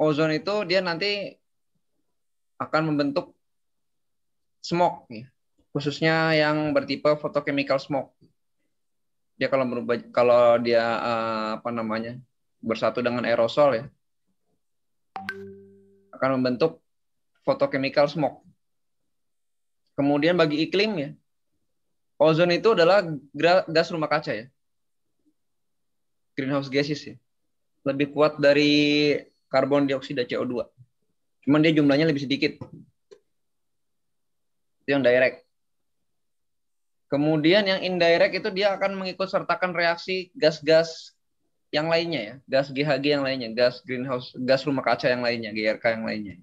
ozon itu dia nanti akan membentuk smoke, ya. Khususnya yang bertipe photochemical smoke. Dia kalau dia apa namanya bersatu dengan aerosol, ya, akan membentuk photochemical smoke. Kemudian bagi iklim, ya, ozon itu adalah gas rumah kaca, ya, greenhouse gases, ya. Lebih kuat dari karbon dioksida CO2. Cuman dia jumlahnya lebih sedikit. Itu yang direct. Kemudian yang indirect itu dia akan mengikut sertakan reaksi gas-gas yang lainnya, ya, gas GHG yang lainnya, gas rumah kaca yang lainnya, GRK yang lainnya.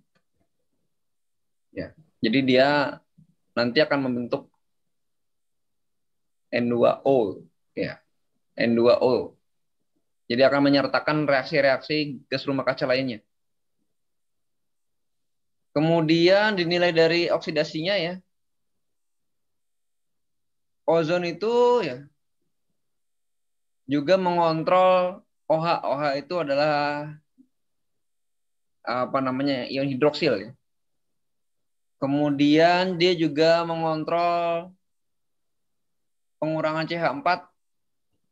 Ya. Jadi dia nanti akan membentuk N2O, ya, N2O. Jadi akan menyertakan reaksi-reaksi gas rumah kaca lainnya. Kemudian dinilai dari oksidasinya, ya. Ozon itu, ya, juga mengontrol OH. OH itu adalah apa namanya, ion hidroksil, ya. Kemudian dia juga mengontrol pengurangan CH4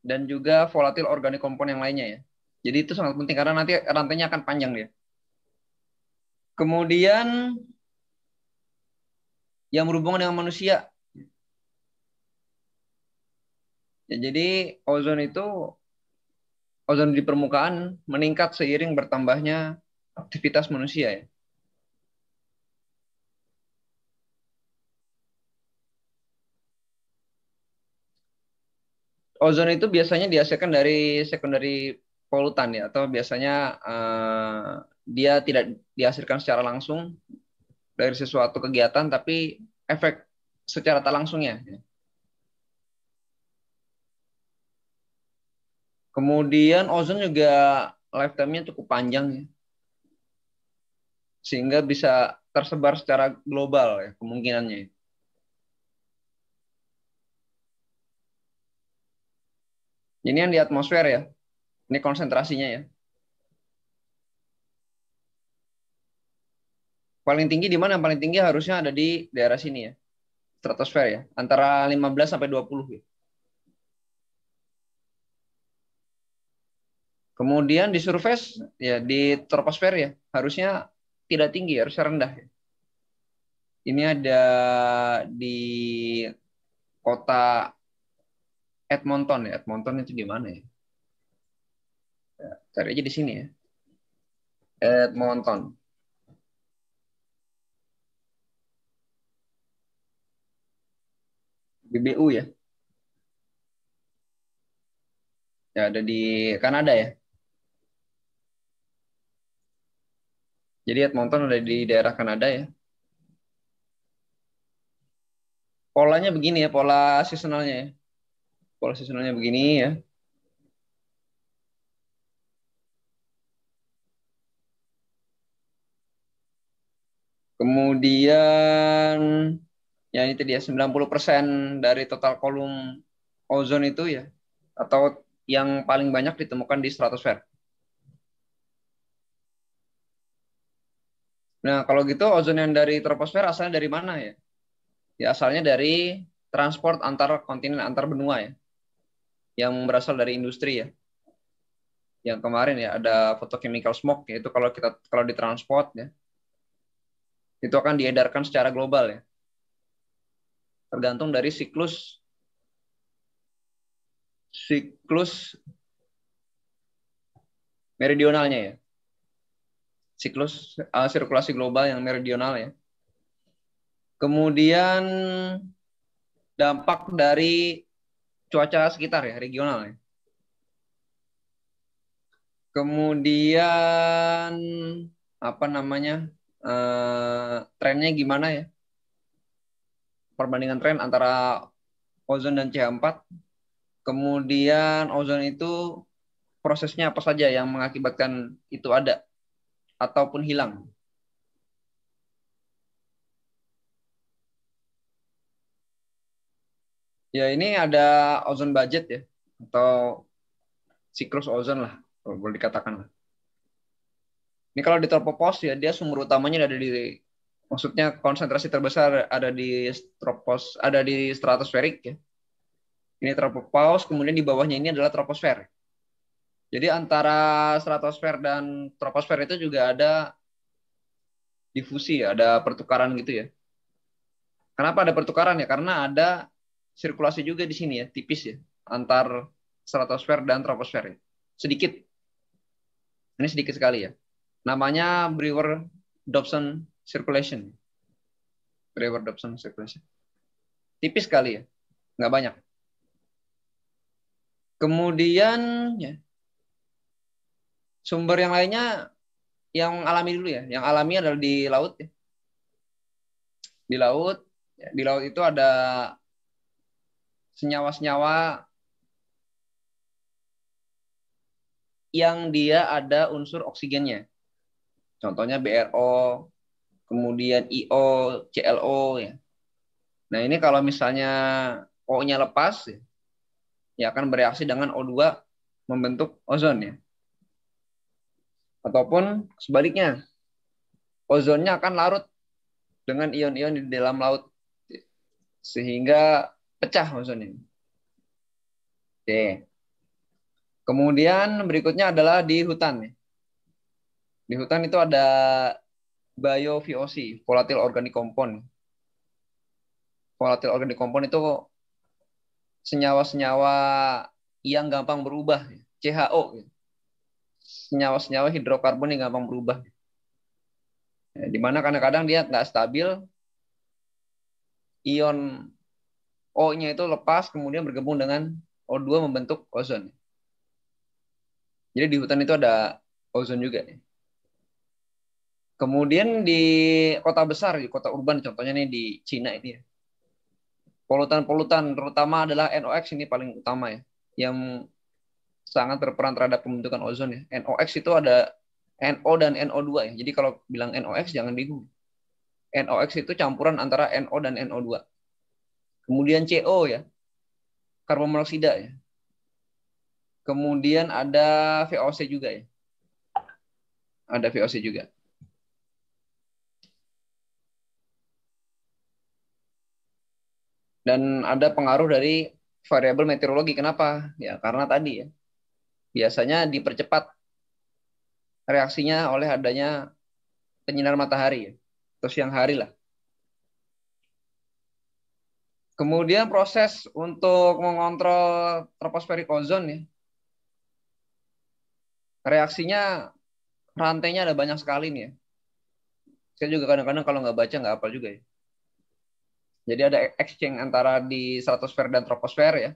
dan juga volatil organik kompon yang lainnya, ya. Jadi itu sangat penting karena nanti rantainya akan panjang dia. Kemudian yang berhubungan dengan manusia. Ya, jadi ozon di permukaan meningkat seiring bertambahnya aktivitas manusia, ya. Ozon itu biasanya dihasilkan dari secondary polutan, ya, atau biasanya dia tidak dihasilkan secara langsung dari sesuatu kegiatan, tapi efek secara tak langsungnya, ya. Kemudian ozon juga lifetime-nya cukup panjang, ya, sehingga bisa tersebar secara global, ya, kemungkinannya. Ini yang di atmosfer, ya. Ini konsentrasinya, ya. Paling tinggi di mana? Paling tinggi harusnya ada di daerah sini, ya. Stratosfer, ya. Antara 15 sampai 20, ya. Kemudian di surface, ya, di troposfer, ya, harusnya tidak tinggi, harusnya rendah, ya. Ini ada di kota Edmonton, ya. Edmonton itu di mana, ya? Cari aja di sini, ya. Edmonton. BBU, ya. Ya, ada di Kanada, ya. Jadi Edmonton ada di daerah Kanada, ya. Polanya begini, ya, pola seasonalnya, ya. Pola seasonalnya begini, ya. Kemudian ya itu dia 90% dari total kolom ozon itu, ya, atau yang paling banyak ditemukan di stratosfer. Nah, kalau gitu ozon yang dari troposfer asalnya dari mana, ya? Ya asalnya dari transport antar kontinen, antar benua, ya, yang berasal dari industri, ya. Yang kemarin, ya, ada photochemical smoke, yaitu kalau ditransport, ya, itu akan diedarkan secara global, ya. Tergantung dari siklus meridionalnya, ya. Siklus sirkulasi global yang meridional, ya. Kemudian dampak dari cuaca sekitar, ya, regional, ya. Kemudian apa namanya, trennya gimana, ya? Perbandingan tren antara ozon dan CH4. Kemudian ozon itu prosesnya apa saja yang mengakibatkan itu ada ataupun hilang. Ya, ini ada ozon budget, ya, atau siklus ozon lah, kalau boleh dikatakan lah. Ini kalau di tropopause ya, dia sumber utamanya ada di, maksudnya konsentrasi terbesar ada di ada di stratosferik ya. Ini tropopause, kemudian di bawahnya ini adalah troposfer. Jadi antara stratosfer dan troposfer itu juga ada difusi ya, ada pertukaran gitu ya. Kenapa ada pertukaran ya? Karena ada sirkulasi juga di sini ya, tipis ya, antar stratosfer dan troposfer ya. Sedikit, ini sedikit sekali ya. Namanya Brewer-Dobson circulation. Brewer-Dobson circulation. Tipis sekali ya, nggak banyak. Kemudian ya, sumber yang lainnya yang alami dulu ya. Yang alami adalah di laut ya. Di laut, ya, di laut itu ada senyawa-senyawa yang dia ada unsur oksigennya. Contohnya BRO, kemudian IO, CLO ya. Nah, ini kalau misalnya O-nya lepas ya, ya akan bereaksi dengan O2 membentuk ozon ya. Ataupun sebaliknya, ozonnya akan larut dengan ion-ion di dalam laut sehingga pecah ozon ini. Oke. Kemudian berikutnya adalah di hutan ya. Di hutan itu ada bio-VOC, volatile organic compound. Volatile organic compound itu senyawa-senyawa yang gampang berubah, CHO, senyawa-senyawa hidrokarbon yang gampang berubah. Ya, di mana kadang-kadang dia nggak stabil, ion O-nya itu lepas, kemudian bergabung dengan O2 membentuk ozon. Jadi di hutan itu ada ozon juga. Kemudian di kota besar, di kota urban, contohnya nih di Cina ini ya. Polutan-polutan terutama adalah NOx ini paling utama ya, yang sangat berperan terhadap pembentukan ozon ya. NOx itu ada NO dan NO2 ya. Jadi kalau bilang NOx jangan bingung. NOx itu campuran antara NO dan NO2. Kemudian CO ya, karbon monoksida ya. Kemudian ada VOC juga ya. Ada VOC juga. Dan ada pengaruh dari variabel meteorologi. Kenapa? Ya karena tadi ya. Biasanya dipercepat reaksinya oleh adanya penyinar matahari ya. Atau siang hari lah. Kemudian proses untuk mengontrol troposferik ozon ya. Reaksinya rantainya ada banyak sekali nih ya. Saya juga kadang-kadang kalau nggak baca nggak apa juga ya. Jadi ada exchange antara di stratosfer dan troposfer ya.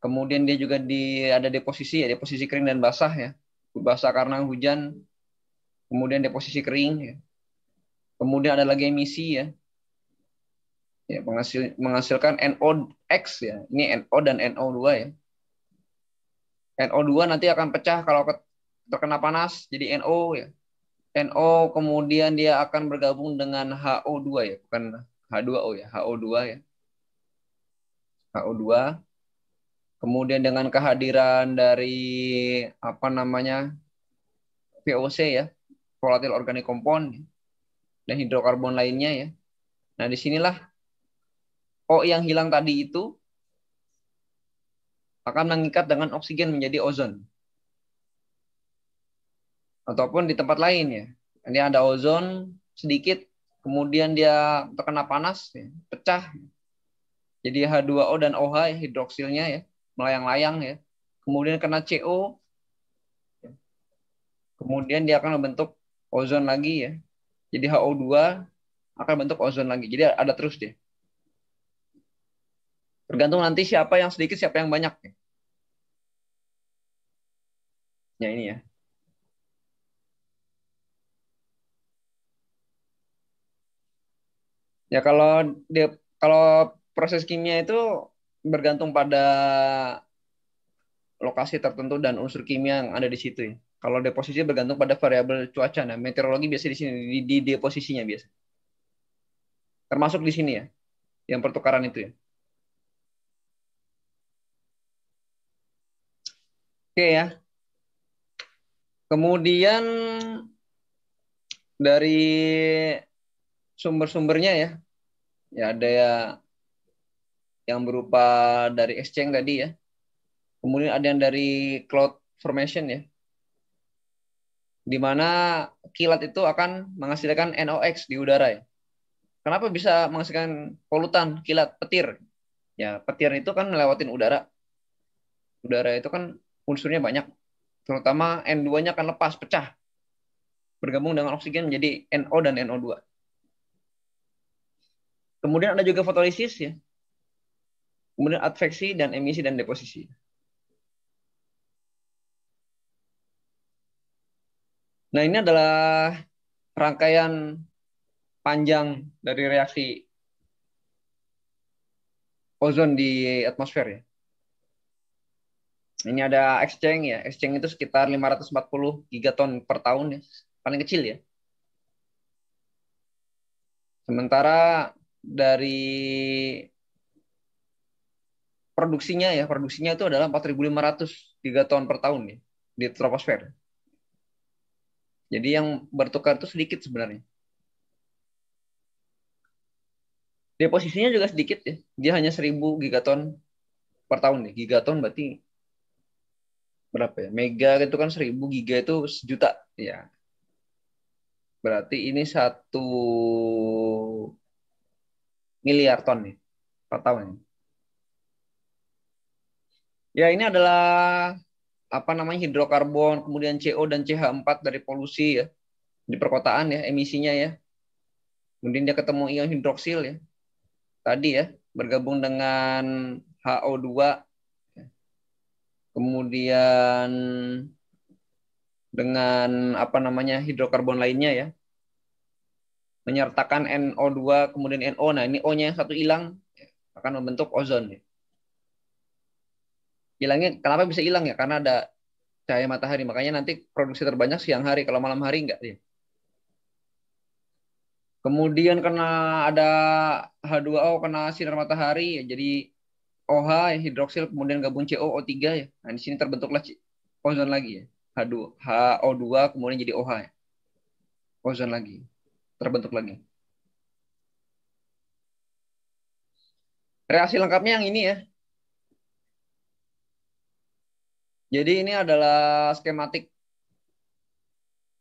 Kemudian dia juga ada deposisi ya, deposisi kering dan basah ya. Basah karena hujan, kemudian deposisi kering ya. Kemudian ada lagi emisi ya. Ya, menghasilkan NOx ya. Ini NO dan NO2 ya. NO2 nanti akan pecah kalau terkena panas jadi NO ya. NO kemudian dia akan bergabung dengan HO2 ya, bukan H2O ya, HO2 ya. HO2. Kemudian dengan kehadiran dari apa namanya? VOC ya, volatile organic compound dan hidrokarbon lainnya ya. Nah, disinilah O yang hilang tadi itu akan mengikat dengan oksigen menjadi ozon. Ataupun di tempat lain ya. Ini ada ozon sedikit, kemudian dia terkena panas, ya, pecah. Jadi H2O dan OH ya, hidroksilnya ya, melayang-layang ya. Kemudian kena CO, kemudian dia akan membentuk ozon lagi ya. Jadi HO2 akan bentuk ozon lagi. Jadi ada terus deh. Tergantung nanti siapa yang sedikit, siapa yang banyak. Ya ini ya. Ya kalau proses kimia itu bergantung pada lokasi tertentu dan unsur kimia yang ada di situ ya. Kalau deposisi bergantung pada variabel cuaca. Nah, meteorologi biasa di sini di deposisinya biasa. Termasuk di sini ya, yang pertukaran itu ya. Oke ya. Kemudian Dari sumber-sumbernya ya, ya ada ya yang berupa dari exchange tadi ya. Kemudian ada yang dari cloud formation ya, di mana kilat itu akan menghasilkan NOx di udara ya. Kenapa bisa menghasilkan polutan kilat petir? Ya, petir itu kan melewatin udara. Udara itu kan unsurnya banyak, terutama N2-nya akan lepas, pecah, bergabung dengan oksigen menjadi NO dan NO2. Kemudian ada juga fotolisis ya. Kemudian adveksi dan emisi dan deposisi. Nah, ini adalah rangkaian panjang dari reaksi ozon di atmosfer ya. Ini ada exchange ya. Exchange itu sekitar 540 gigaton per tahun ya. Paling kecil ya. Sementara dari produksinya itu adalah 4.500 gigaton per tahun ya di troposfer. Jadi yang bertukar itu sedikit sebenarnya. Deposisinya juga sedikit ya. Dia hanya 1.000 gigaton per tahun nih. Gigaton berarti berapa ya? Mega itu kan 1.000, giga itu 1.000.000 ya. Berarti ini 1 miliar ton nih per tahun. Ya, ini adalah apa namanya hidrokarbon, kemudian CO dan CH4 dari polusi ya di perkotaan ya, emisinya ya. Kemudian dia ketemu ion hidroksil ya. Tadi ya, bergabung dengan HO2, kemudian dengan apa namanya hidrokarbon lainnya ya, menyertakan NO2 kemudian NO. Nah, ini O-nya yang satu hilang akan membentuk ozon ya. Hilangnya kenapa bisa hilang ya? Karena ada cahaya matahari. Makanya nanti produksi terbanyak siang hari, kalau malam hari enggak ya. Kemudian kena ada H2O kena sinar matahari ya, jadi OH ya, hidroksil kemudian gabung CO O3 ya. Nah, di sini terbentuklah ozon lagi ya. H2 HO2 kemudian jadi OH ya. Ozon lagi. Terbentuk lagi. Reaksi lengkapnya yang ini ya. Jadi ini adalah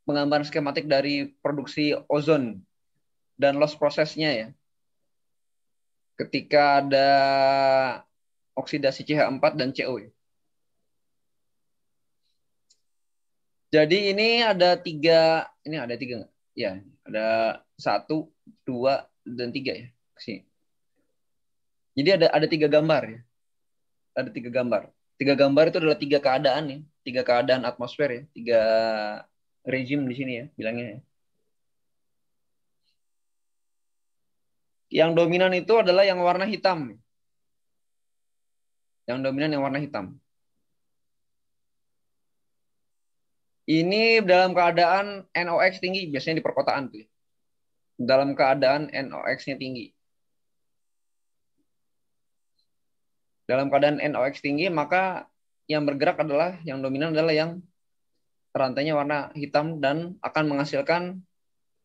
penggambaran skematik dari produksi ozon dan loss prosesnya ya. Ketika ada oksidasi CH4 dan CO ya. Jadi ini ada tiga nggak? Ya, ada 1, 2, dan 3 ya. Sini. Jadi ada 3 gambar ya. Ada 3 gambar. 3 gambar itu adalah 3 keadaan ya. 3 keadaan atmosfer ya. 3 regime di sini ya, bilangnya ya. Yang dominan itu adalah yang warna hitam. Yang dominan yang warna hitam. Ini dalam keadaan NOx tinggi, biasanya di perkotaan tuh ya. Dalam keadaan NOx-nya tinggi. Dalam keadaan NOx tinggi, maka yang bergerak adalah, yang dominan adalah yang rantainya warna hitam dan akan menghasilkan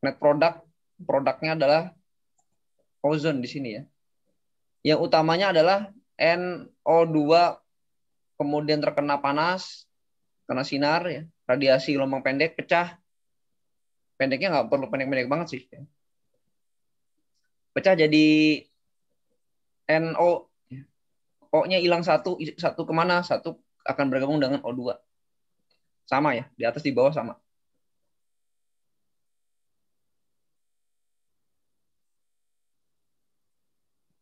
net product. Produknya adalah ozon di sini ya. Yang utamanya adalah NO2 kemudian terkena panas, kena sinar ya, radiasi gelombang pendek pecah. Pendeknya nggak perlu pendek-pendek banget sih. Pecah jadi NO, O-nya hilang satu kemana? Satu akan bergabung dengan O2. Sama ya, di atas di bawah sama.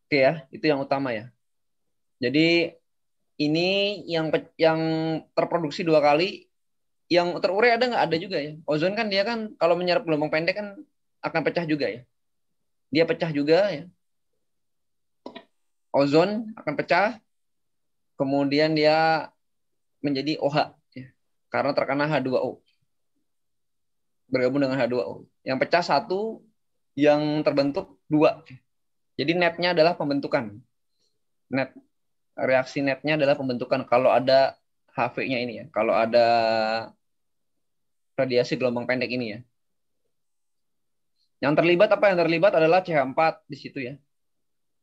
Oke ya, itu yang utama ya. Jadi ini yang terproduksi 2 kali, yang terurai ada nggak? Ada juga ya. Ozon kan dia kan kalau menyerap gelombang pendek kan akan pecah juga ya. Dia pecah juga ya. Ozon akan pecah, kemudian dia menjadi OH ya, karena terkena H2O. Bergabung dengan H2O. Yang pecah satu, yang terbentuk 2. Jadi netnya adalah pembentukan. Net reaksi netnya adalah pembentukan kalau ada HV-nya ini ya. Kalau ada radiasi gelombang pendek ini ya. Yang terlibat apa? Yang terlibat adalah CH4 di situ ya.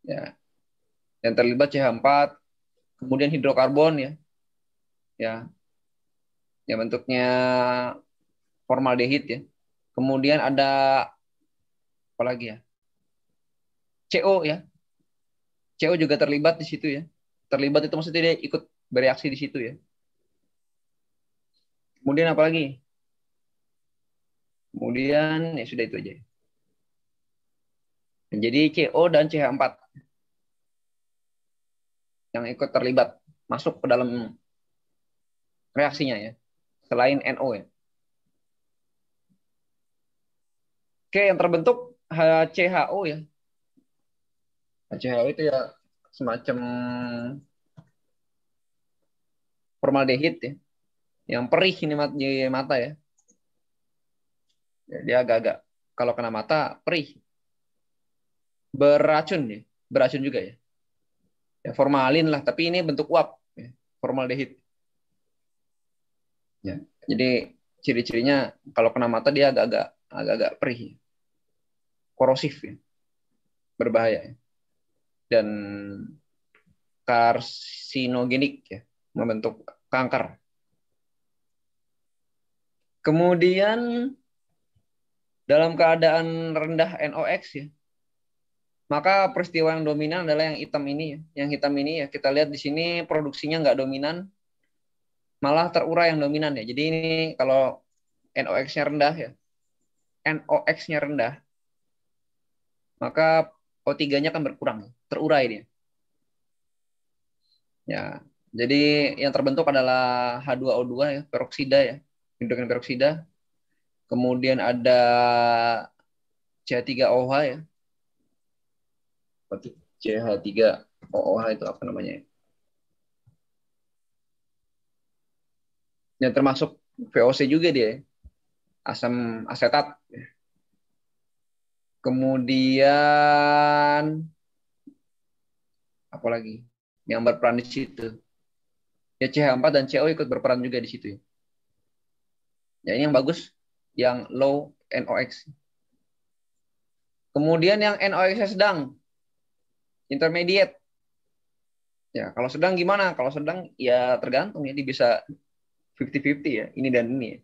Ya, yang terlibat CH4, kemudian hidrokarbon ya. Ya, yang bentuknya formaldehid ya. Kemudian ada apa lagi ya? CO ya. CO juga terlibat di situ ya. Terlibat itu maksudnya dia ikut bereaksi di situ ya. Kemudian apa lagi? Kemudian ya sudah itu aja. Jadi CO dan CH4 yang ikut terlibat masuk ke dalam reaksinya ya. Selain NO ya. Oke, yang terbentuk HCHO ya. HCHO itu ya semacam formaldehid ya. Yang perih ini di mata ya. Dia agak-agak kalau kena mata perih. Beracun ya. Beracun juga ya. Ya formalin lah, tapi ini bentuk uap ya. Formaldehid. Ya. Jadi ciri-cirinya kalau kena mata dia agak-agak perih. Ya. Korosif ya. Berbahaya ya. Dan karsinogenik ya, membentuk kanker. Kemudian dalam keadaan rendah NOx ya, maka peristiwa yang dominan adalah yang hitam ini ya. Yang hitam ini ya kita lihat di sini produksinya nggak dominan, malah terurai yang dominan ya. Jadi ini kalau NOx-nya rendah ya, NOx-nya rendah, maka O3-nya kan berkurang, terurai dia. Ya, jadi yang terbentuk adalah H2O2 ya, peroksida ya, hidrogen peroksida. Kemudian ada CH3OH ya. CH3OH itu apa namanya ya? Yang termasuk VOC juga dia, asam asetat. Kemudian apa lagi yang berperan di situ? Ya CH4 dan CO ikut berperan juga di situ ya. Ya ini yang bagus, yang low NOx. Kemudian yang NOx-nya sedang, intermediate. Ya, kalau sedang gimana? Kalau sedang ya tergantung ya, dia bisa 50-50 ya, ini dan ini ya.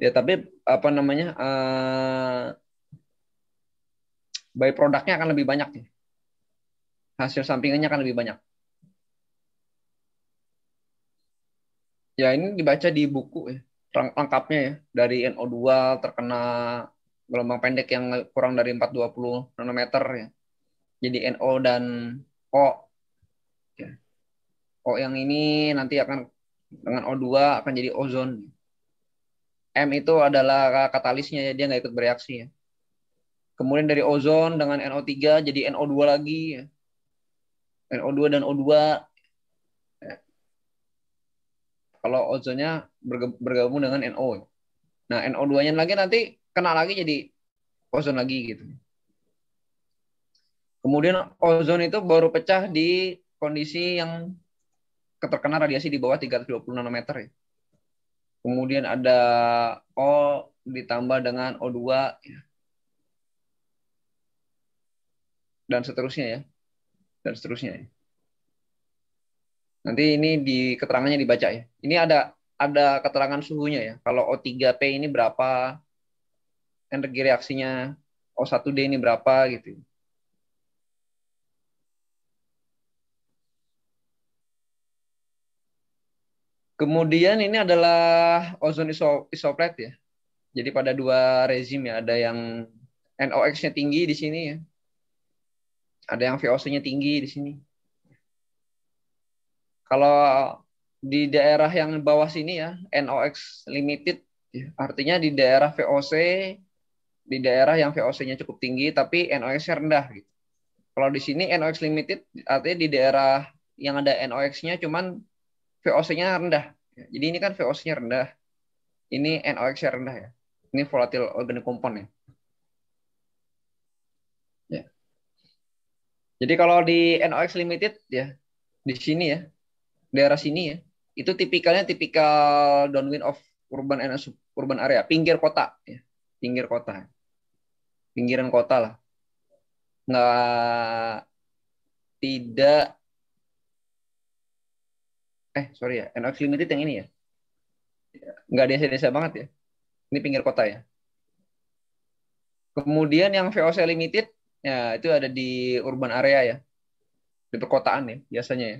Ya tapi apa namanya? By produknya akan lebih banyak ya. Hasil sampingannya akan lebih banyak. Ya ini dibaca di buku ya, lengkapnya ya, dari NO2 terkena gelombang pendek yang kurang dari 420 nanometer ya. Jadi NO dan O ya. O yang ini nanti akan dengan O2 akan jadi ozon. M itu adalah katalisnya ya, dia nggak ikut bereaksi ya. Kemudian dari ozon dengan NO3 jadi NO2 lagi ya. NO2 dan O2 ya. Kalau ozonnya bergabung dengan NO. Nah, NO2-nya lagi nanti kena lagi jadi ozon lagi gitu. Kemudian ozon itu baru pecah di kondisi yang terkena radiasi di bawah 320 nanometer ya. Kemudian ada O ditambah dengan O2 ya. Dan seterusnya ya. Dan seterusnya ya. Nanti ini di keterangannya dibaca ya. Ini ada keterangan suhunya ya. Kalau O3P ini berapa, energi reaksinya O1D ini berapa gitu. Kemudian ini adalah ozon isoplet ya. Jadi pada dua rezim ya, ada yang NOx-nya tinggi di sini ya. Ada yang VOC-nya tinggi di sini. Kalau di daerah yang bawah sini ya, NOx limited, ya, artinya di daerah VOC, di daerah yang VOC-nya cukup tinggi, tapi NOx-nya rendah. Gitu. Kalau di sini NOx limited, artinya di daerah yang ada NOx-nya, cuman VOC-nya rendah. Jadi ini kan VOC-nya rendah, ini NOx-nya rendah ya. Ini volatile organic compound ya. Ya. Jadi kalau di NOx limited ya, di sini ya, daerah sini ya, itu tipikal downwind of urban and suburban area, pinggir kota ya. Pinggir kota. Pinggiran kota lah. Nggak tidak sorry ya, NOx limited yang ini ya. Nggak desa-desa banget ya. Ini pinggir kota ya. Kemudian yang VOC limited ya itu ada di urban area ya. Di perkotaan ya biasanya ya.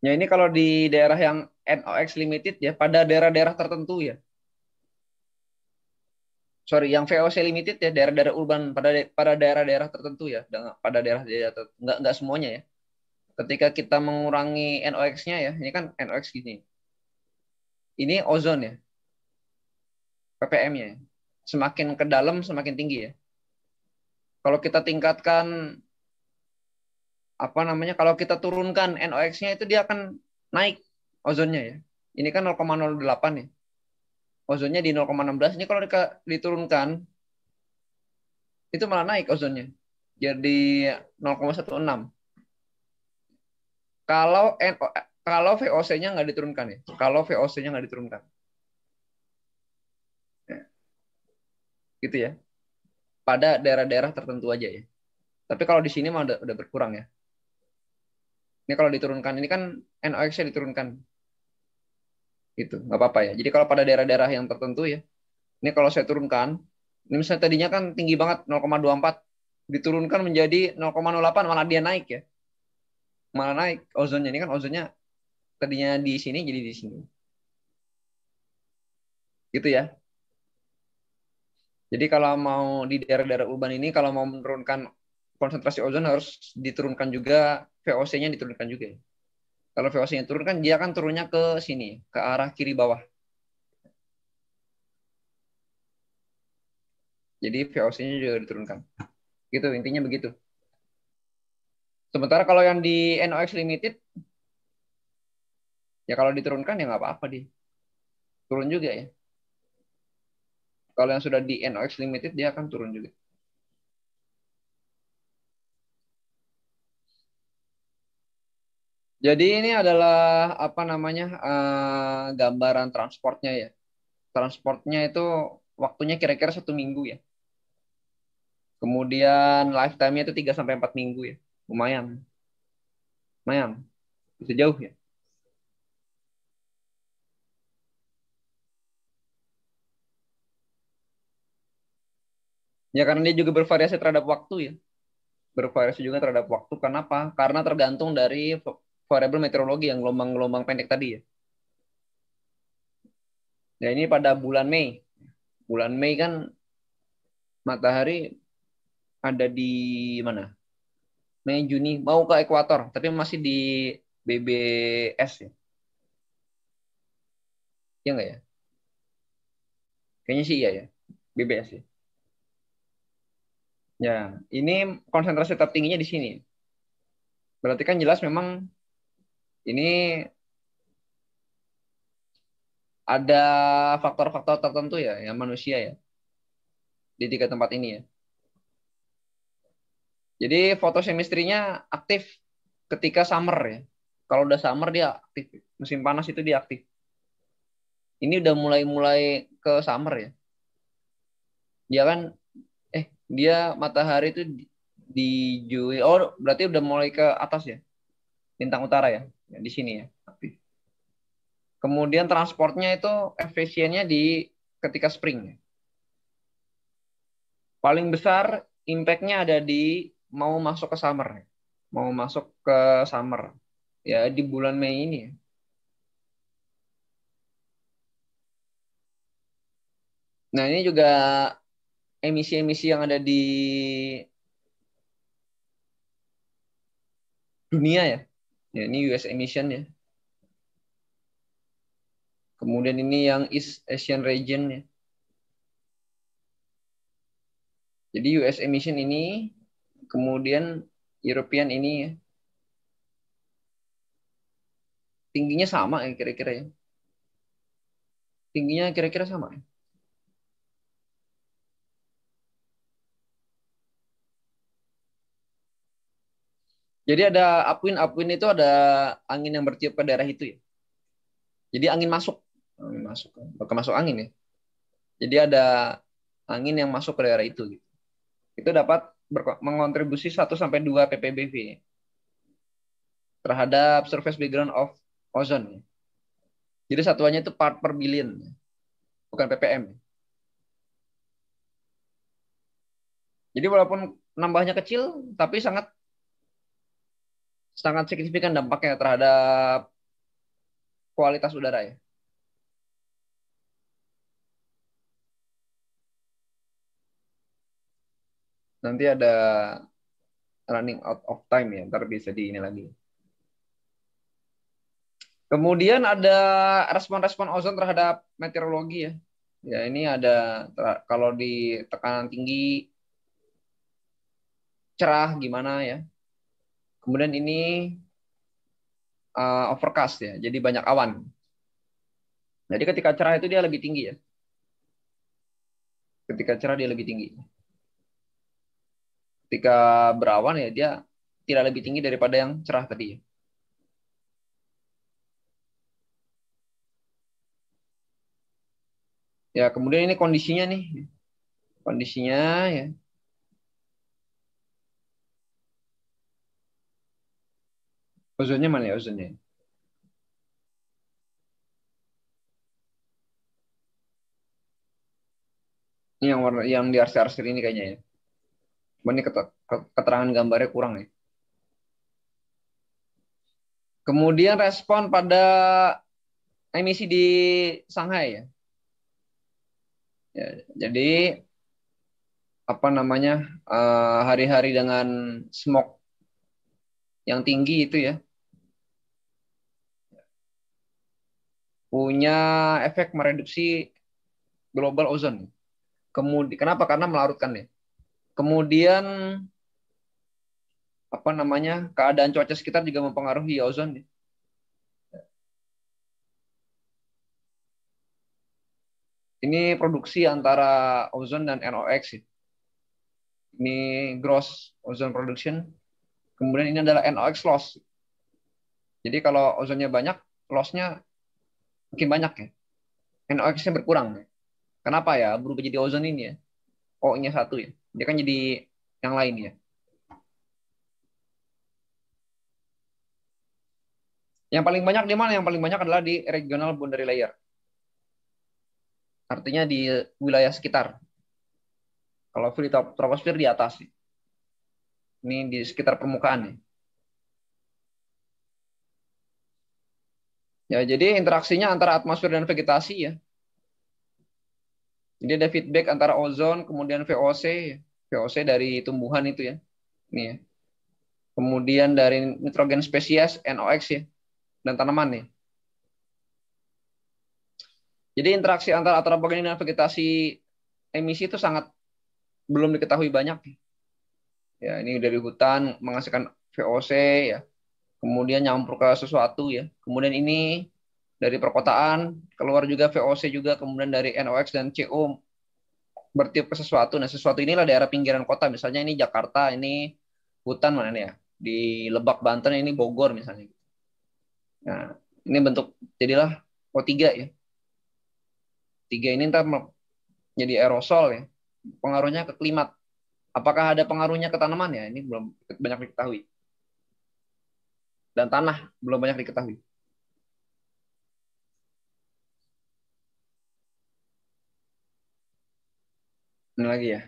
Ya ini kalau di daerah yang NOx limited ya pada daerah-daerah tertentu ya. Sorry, yang VOC limited ya daerah-daerah urban pada daerah-daerah tertentu ya, pada daerah-daerah tertentu. Nggak semuanya ya. Ketika kita mengurangi NOx-nya ya, ini kan NOx gini. Ini ozon ya, ppm-nya. Semakin ke dalam semakin tinggi ya. Kalau kita tingkatkan apa namanya? Kalau kita turunkan NOx-nya itu dia akan naik ozonnya ya. Ini kan 0,08 ya. Ozonnya di 0,16. Ini kalau diturunkan itu malah naik ozonnya. Jadi 0,16. Kalau VOC-nya nggak diturunkan ya. Kalau VOC-nya nggak diturunkan. Ya, gitu ya. Pada daerah-daerah tertentu aja ya. Tapi kalau di sini mah udah berkurang ya. Ini kalau diturunkan, ini kan NOx-nya diturunkan. Gitu, nggak apa-apa ya. Jadi kalau pada daerah-daerah yang tertentu ya, ini kalau saya turunkan, ini misalnya tadinya kan tinggi banget 0,24, diturunkan menjadi 0,08, malah dia naik ya. Malah naik ozonnya. Ini kan ozonnya tadinya di sini jadi di sini. Gitu ya. Jadi kalau mau di daerah-daerah urban ini, kalau mau menurunkan konsentrasi ozon harus diturunkan juga, VOC-nya diturunkan juga ya. Kalau VOC-nya turun kan dia akan turunnya ke sini, ke arah kiri bawah. Jadi VOC-nya juga diturunkan. Gitu, intinya begitu. Sementara kalau yang di NOx limited, ya kalau diturunkan ya nggak apa-apa dia. Turun juga ya. Kalau yang sudah di NOx limited, dia akan turun juga. Jadi ini adalah apa namanya gambaran transportnya ya. Transportnya itu waktunya kira-kira 1 minggu ya. Kemudian lifetime-nya itu 3 sampai 4 minggu ya. Lumayan. Lumayan. Bisa jauh ya. Ya karena dia juga bervariasi terhadap waktu ya. Bervariasi juga terhadap waktu. Kenapa? Karena tergantung dari variabel meteorologi yang gelombang-gelombang pendek tadi ya. Ya ini pada bulan Mei. Bulan Mei kan matahari ada di mana? Mei, Juni mau ke ekuator, tapi masih di BBS ya. Iya nggak ya? Kayaknya sih iya ya. BBS ya. Ya, ini konsentrasi tertingginya di sini. Berarti kan jelas memang ini ada faktor-faktor tertentu ya, yang manusia ya, di 3 tempat ini ya. Jadi fotosemistrinya aktif ketika summer ya. Kalau udah summer dia aktif. Musim panas itu dia aktif. Ini udah mulai-mulai ke summer ya. Dia kan dia matahari itu di Juli. Oh, berarti udah mulai ke atas ya. Bintang utara ya. Ya di sini ya. Aktif. Kemudian transportnya itu efisiennya di ketika spring ya. Paling besar impact-nya ada di mau masuk ke summer. Mau masuk ke summer. Ya di bulan Mei ini ya. Nah ini juga emisi-emisi yang ada di dunia ya. Ya ini US emission ya. Kemudian ini yang East Asian region ya. Jadi US emission ini, kemudian European ini ya. Tingginya sama ya kira-kira ya. Tingginya kira-kira sama ya. Jadi ada upwind itu ada angin yang bertiup ke daerah itu ya. Jadi bukan masuk angin ya. Jadi ada angin yang masuk ke daerah itu. Gitu. Itu dapat mengontribusi 1-2 ppbv terhadap surface background of ozone. Jadi satuannya itu part per billion, bukan ppm. Jadi walaupun nambahnya kecil, tapi sangat sangat signifikan dampaknya terhadap kualitas udara ya. Nanti ada running out of time ya, ntar bisa di ini lagi. Kemudian ada respon-respon ozon terhadap meteorologi ya. Ya ini ada kalau di tekanan tinggi cerah gimana ya. Kemudian ini overcast ya, jadi banyak awan. Jadi ketika cerah itu dia lebih tinggi ya. Ketika cerah dia lebih tinggi. Ketika berawan ya dia tidak lebih tinggi daripada yang cerah tadi ya. Ya, kemudian ini kondisinya nih. Kondisinya ya. Ozonnya mana ya ozonnya? Ini yang warna yang di arsir-arsir ini kayaknya ya. Cuma ini keterangan gambarnya kurang ya. Kemudian respon pada emisi di Shanghai ya. Ya, jadi apa namanya hari-hari dengan smog yang tinggi itu ya punya efek mereduksi global ozon. Kemudian kenapa? Karena melarutkan ya. Kemudian apa namanya keadaan cuaca sekitar juga mempengaruhi ozon. Ya. Ini produksi antara ozon dan NOx. Ya. Ini gross ozone production. Kemudian ini adalah NOx loss. Jadi kalau ozonnya banyak, loss-nya makin banyak ya. NOx-nya berkurang. Ya. Kenapa ya berubah jadi ozon ini ya? O-nya satu ya. Dia kan jadi yang lain ya. Yang paling banyak di mana? Yang paling banyak adalah di regional boundary layer. Artinya di wilayah sekitar. Kalau free troposphere di atas. Ini di sekitar permukaan nih. Ya, jadi interaksinya antara atmosfer dan vegetasi ya. Jadi ada feedback antara ozon, kemudian VOC, VOC dari tumbuhan itu ya. Ini ya. Kemudian dari nitrogen spesies, NOx ya, dan tanaman nih. Jadi interaksi antara antropogen dan vegetasi emisi itu sangat belum diketahui banyak. Ya, ini dari hutan menghasilkan VOC ya, kemudian nyampur ke sesuatu ya. Kemudian ini dari perkotaan keluar juga VOC juga, kemudian dari NOx dan CO bertiup ke sesuatu. Nah, sesuatu inilah daerah pinggiran kota. Misalnya ini Jakarta, ini hutan mana nih ya? Di Lebak Banten ini Bogor misalnya. Nah, ini bentuk jadilah O3 ya. Tiga ini ntar jadi aerosol ya. Pengaruhnya ke klimat. Apakah ada pengaruhnya ke tanaman ya? Ini belum banyak diketahui. Dan tanah belum banyak diketahui. Ini lagi ya.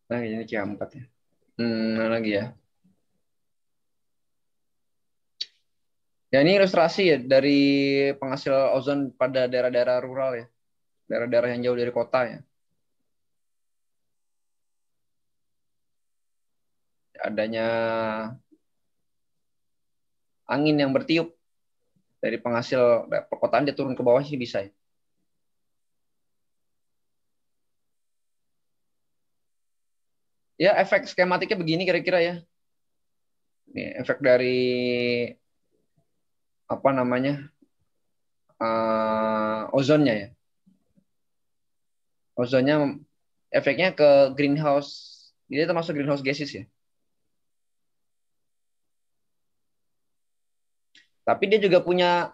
Nah, ini C4 ya. Nah lagi ya. Ya ini ilustrasi ya dari penghasil ozon pada daerah-daerah rural ya. Daerah-daerah yang jauh dari kota ya. Adanya angin yang bertiup dari penghasil perkotaan dia turun ke bawah sih bisa ya. Ya efek skematiknya begini kira-kira ya. Ini efek dari apa namanya ozonnya ya. Ozonnya efeknya ke greenhouse. Ini termasuk greenhouse gases ya. Tapi dia juga punya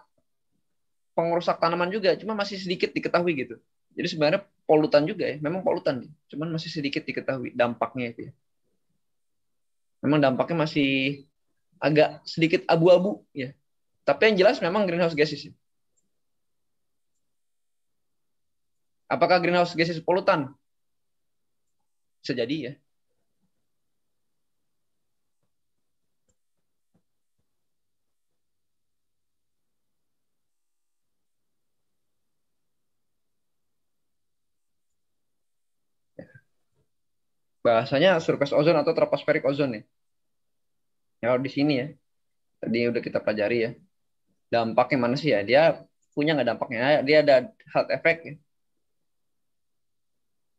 pengrusak tanaman juga, cuma masih sedikit diketahui gitu. Jadi sebenarnya polutan juga ya, memang polutan, cuman masih sedikit diketahui dampaknya itu ya. Memang dampaknya masih agak sedikit abu-abu ya. Tapi yang jelas memang greenhouse gases. Apakah greenhouse gases polutan? Bisa jadi ya. Bahasanya surface ozone atau tropospheric ozone ya. Ya di sini ya. Tadi udah kita pelajari ya. Dampaknya mana sih ya? Dia punya nggak dampaknya? Dia ada health effect ya.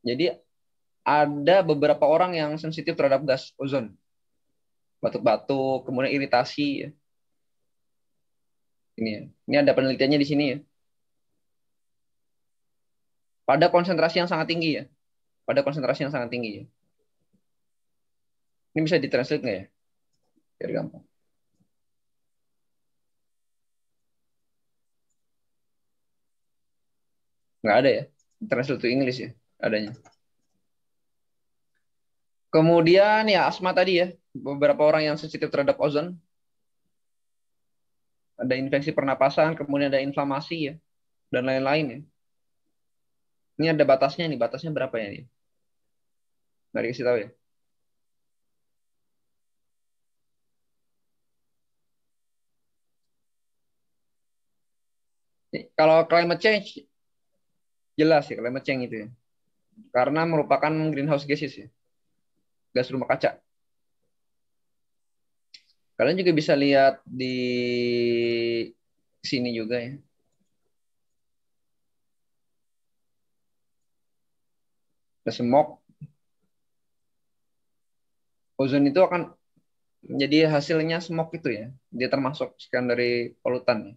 Jadi ada beberapa orang yang sensitif terhadap gas ozon. Batuk-batuk, kemudian iritasi ya. Ini ya. Ini ada penelitiannya di sini ya. Pada konsentrasi yang sangat tinggi ya. Pada konsentrasi yang sangat tinggi ya. Ini bisa ditranslate nggak ya? Biar gampang. Nggak ada ya. Translate to English ya. Adanya. Kemudian ya asma tadi ya. Beberapa orang yang sensitif terhadap ozon. Ada infeksi pernapasan, kemudian ada inflamasi ya. Dan lain-lain ya. Ini ada batasnya nih. Batasnya berapa ya nih? Nggak dikasih tahu ya. Kalau climate change, jelas ya climate change itu ya. Karena merupakan greenhouse gases ya. Gas rumah kaca. Kalian juga bisa lihat di sini juga ya. Ada smog. Ozon itu akan menjadi hasilnya smog itu ya. Dia termasuk sekian dari polutan ya.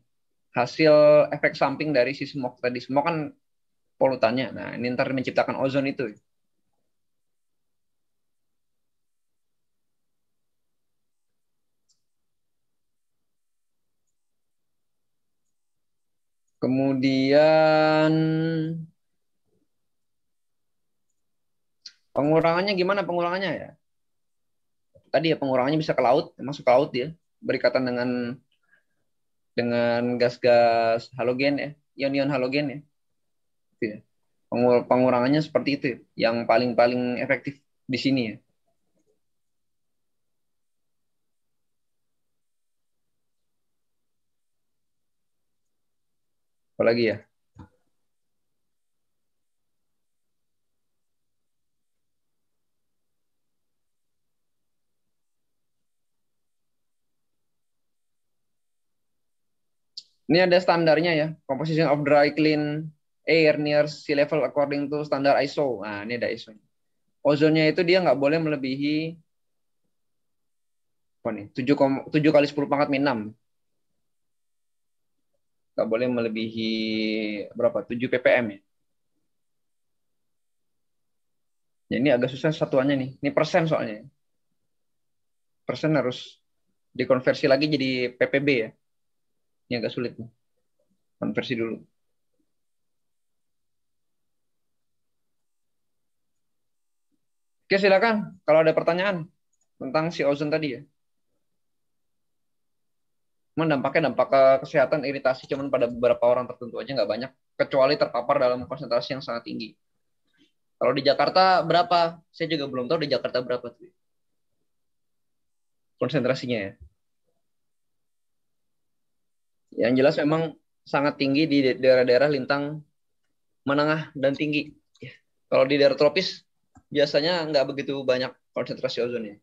Hasil efek samping dari si smog tadi. Smog kan polutannya. Nah, ini ntar menciptakan ozon itu. Kemudian pengurangannya gimana pengurangannya ya? Tadi ya pengurangannya bisa ke laut, masuk ke laut ya, berikatan dengan gas-gas halogen ya, ion-ion halogen ya. Itu ya. Pengurangannya seperti itu ya, yang paling-paling efektif di sini ya. Apalagi ya? Ini ada standarnya ya, composition of dry clean air near sea level according to standar ISO. Nah, ini ada ISO. Ozonnya itu dia nggak boleh melebihi apa nih, 7 kali 10 pangkat min 6. Nggak boleh melebihi berapa? 7 ppm ya. Ya, ini agak susah satuannya nih. Ini persen soalnya. Persen harus dikonversi lagi jadi ppb ya. Ini agak sulit nih. Konversi dulu. Oke, silakan. Kalau ada pertanyaan tentang si ozon tadi ya. Memang dampaknya dampak ke kesehatan iritasi cuman pada beberapa orang tertentu aja nggak banyak. Kecuali terpapar dalam konsentrasi yang sangat tinggi. Kalau di Jakarta berapa? Saya juga belum tahu di Jakarta berapa tuh konsentrasinya ya. Yang jelas memang sangat tinggi di daerah-daerah lintang menengah dan tinggi. Kalau di daerah tropis biasanya nggak begitu banyak konsentrasi ozonnya.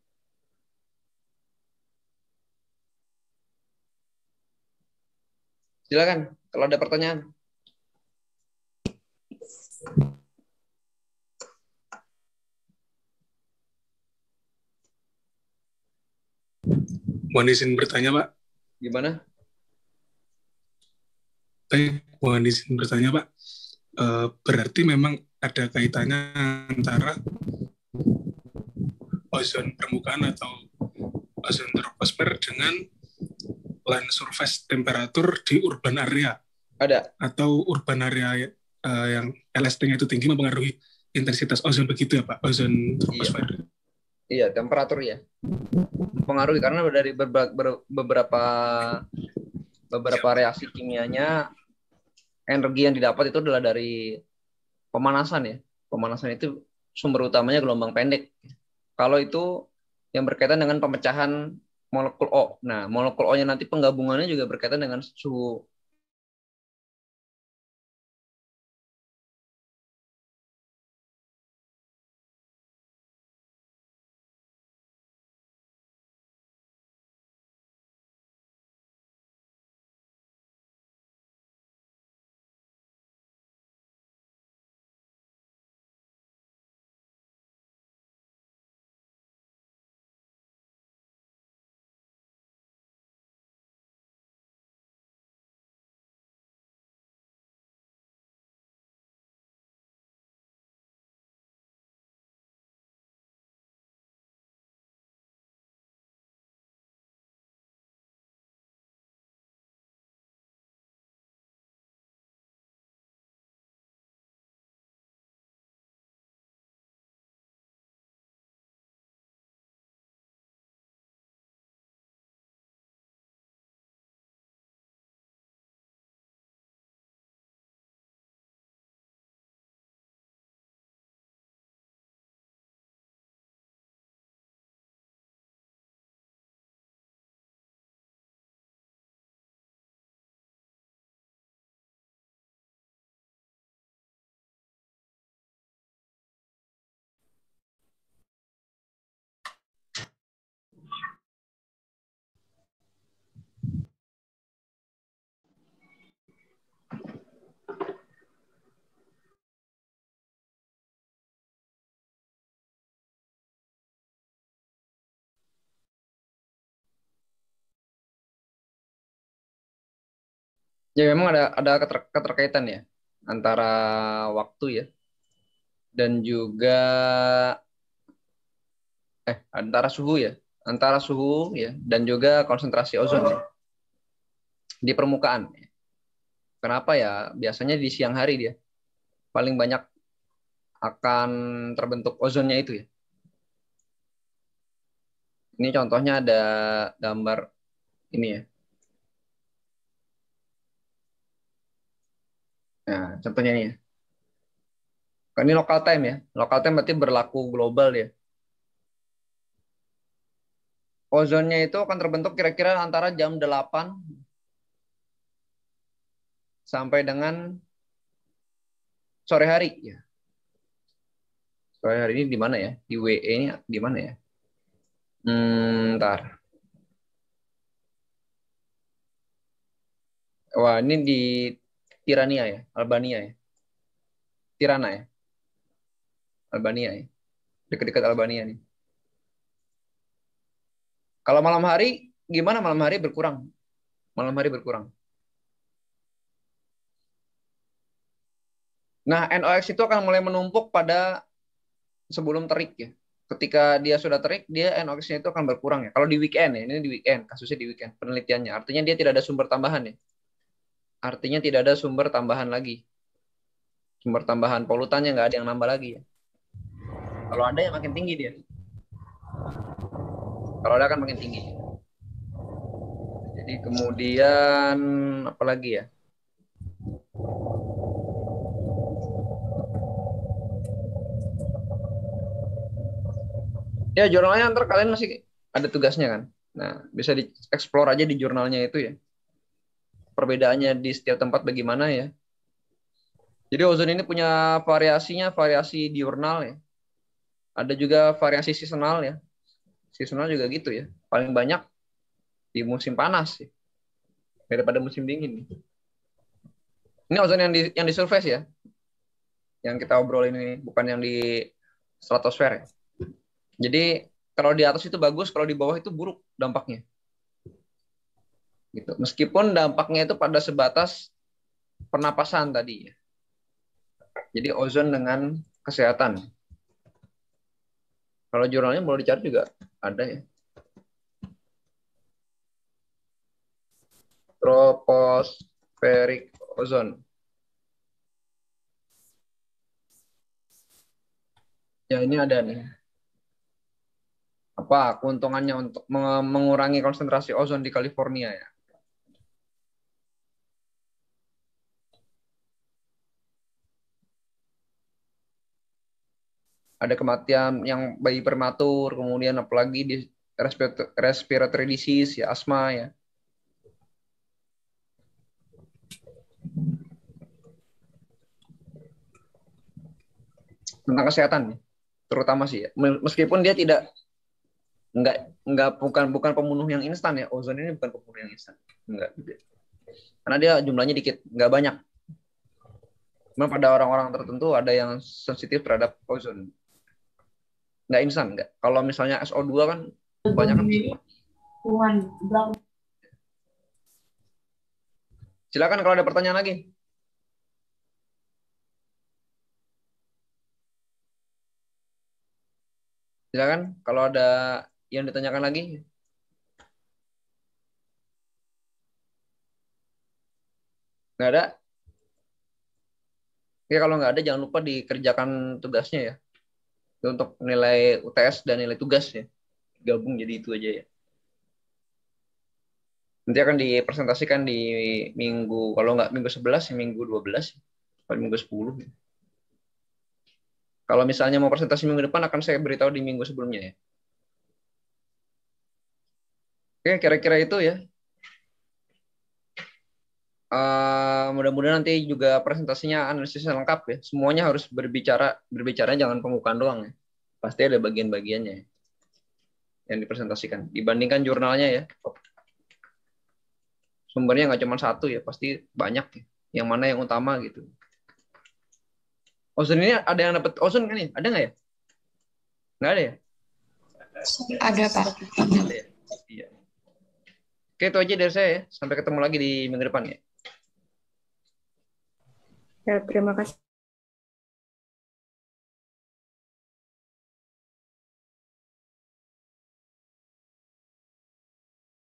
Silakan kalau ada pertanyaan. Mohon izin bertanya, Pak. Gimana? Mohon izin bertanya, Pak. Berarti memang ada kaitannya antara ozon permukaan atau ozon troposfer dengan land surface temperature di urban area Ada. atau urban area yang LST-nya itu tinggi mempengaruhi intensitas ozon begitu ya Pak, ozon Iya. troposfer. Iya, temperatur ya. Mempengaruhi karena dari beberapa reaksi kimianya, energi yang didapat itu adalah dari pemanasan ya. Pemanasan itu sumber utamanya gelombang pendek. Kalau itu yang berkaitan dengan pemecahan molekul O. Nah, molekul O-nya nanti penggabungannya juga berkaitan dengan suhu. Ya memang ada keterkaitan ya antara waktu ya dan juga antara suhu ya dan juga konsentrasi ozon ya, di permukaan. Kenapa ya? Biasanya di siang hari dia paling banyak akan terbentuk ozonnya itu ya. Ini contohnya ada gambar ini ya. Nah, contohnya ini ya. Ini local time ya. Local time berarti berlaku global ya. Ozonnya itu akan terbentuk kira-kira antara jam 8 sampai dengan sore hari ya. Sore hari ini di mana ya? Di WE ini di mana ya? Ntar. Wah, ini di Tirania ya, Albania ya. Tirana ya, Albania ya. Dekat-dekat Albania nih. Kalau malam hari gimana? Malam hari berkurang. Malam hari berkurang. Nah, NOx itu akan mulai menumpuk pada sebelum terik ya. Ketika dia sudah terik, dia NOx-nya itu akan berkurang ya. Kalau di weekend ya, ini di weekend, kasusnya di weekend penelitiannya. Artinya dia tidak ada sumber tambahan ya. Artinya tidak ada sumber tambahan lagi. Sumber tambahan polutannya nggak ada yang nambah lagi ya. Kalau ada yang makin tinggi dia. Kalau ada kan makin tinggi. Jadi kemudian apa lagi ya? Ya jurnalnya ntar kalian masih ada tugasnya kan. Nah bisa dieksplor aja di jurnalnya itu ya. Perbedaannya di setiap tempat bagaimana ya. Jadi ozon ini punya variasinya, variasi diurnal ya. Ada juga variasi seasonal ya. Seasonal juga gitu ya. Paling banyak di musim panas ya, daripada musim dingin. Ini ozon yang di surface ya. Yang kita obrolin ini bukan yang di stratosfer ya. Jadi kalau di atas itu bagus, kalau di bawah itu buruk dampaknya. Gitu. Meskipun dampaknya itu pada sebatas pernapasan tadi ya. Jadi ozon dengan kesehatan. Kalau jurnalnya boleh dicari juga ada ya. tropospheric ozone. Ya, ini ada nih. Apa keuntungannya untuk mengurangi konsentrasi ozon di California ya? Ada kematian yang bayi prematur, kemudian apalagi di respiratory disease, ya asma ya. Tentang kesehatan, terutama sih ya. Meskipun dia bukan pembunuh yang instan ya. Ozon ini bukan pembunuh yang instan. Enggak. Karena dia jumlahnya dikit, nggak banyak. Cuma pada orang-orang tertentu ada yang sensitif terhadap ozon. Nggak instan, nggak. Kalau misalnya SO2 kan banyak kan. Silakan kalau ada pertanyaan lagi. Silakan kalau ada yang ditanyakan lagi. Nggak ada? Oke, kalau nggak ada jangan lupa dikerjakan tugasnya ya. Untuk nilai UTS dan nilai tugas ya. Gabung jadi itu aja ya. Nanti akan dipresentasikan di minggu, kalau nggak minggu 11, ya minggu 12, atau minggu 10. Kalau misalnya mau presentasi minggu depan akan saya beritahu di minggu sebelumnya ya. Oke, kira-kira itu ya. Mudah-mudahan nanti juga presentasinya analisisnya lengkap ya. Semuanya harus berbicara jangan pembukaan doang ya. Pasti ada bagian-bagiannya ya, yang dipresentasikan. Dibandingkan jurnalnya ya, sumbernya nggak cuma satu ya, pasti banyak ya. Yang mana yang utama gitu. Ozon ini ada yang dapat ozon kan ya? Ada nggak ya? Nggak ada ya? Ada, Pak. Ada ya? Iya. Oke, itu aja dari saya ya. Sampai ketemu lagi di minggu depan ya. Ya, terima kasih.